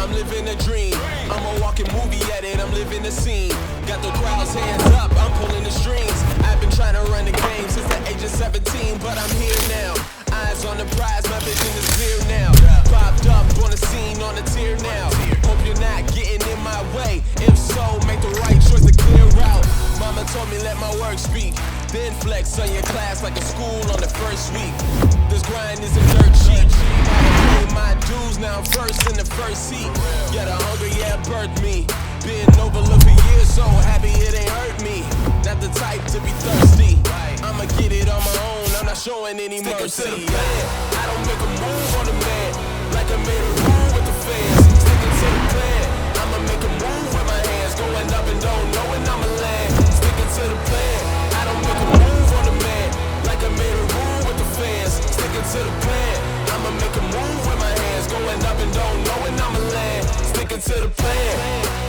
I'm living a dream. I'm a walking movie edit, I'm living the scene. Got the crowd's hands up, I'm pulling the strings. I've been trying to run the game since the age of 17, but I'm here now. Eyes on the prize, my vision is clear now. Popped up on the scene, on the tier now. Hope you're not getting in my way. If so, make the right choice to clear out. Mama told me let my work speak. Then flex on your class like a school on the first week. This grind isn't dirt cheap. I paid my dues, now I'm first in the first seat. Yeah, the hunger, yeah, birthed me. Been overlooked for years, so happy it ain't hurt me. Not the type to be thirsty. I'ma get it on my own, I'm not showing any mercy. To the plan. I don't make a move on the man, like I made a rule with the fans. Sticking to the plan. I'ma make a move with my hands, going up and down, knowing I'ma land. Sticking to the plan. I don't make a move on the man, like I made a rule with the fans. Sticking to the plan. I'ma make a move with my hands, going up and down, knowing I'ma land. Sticking to the plan.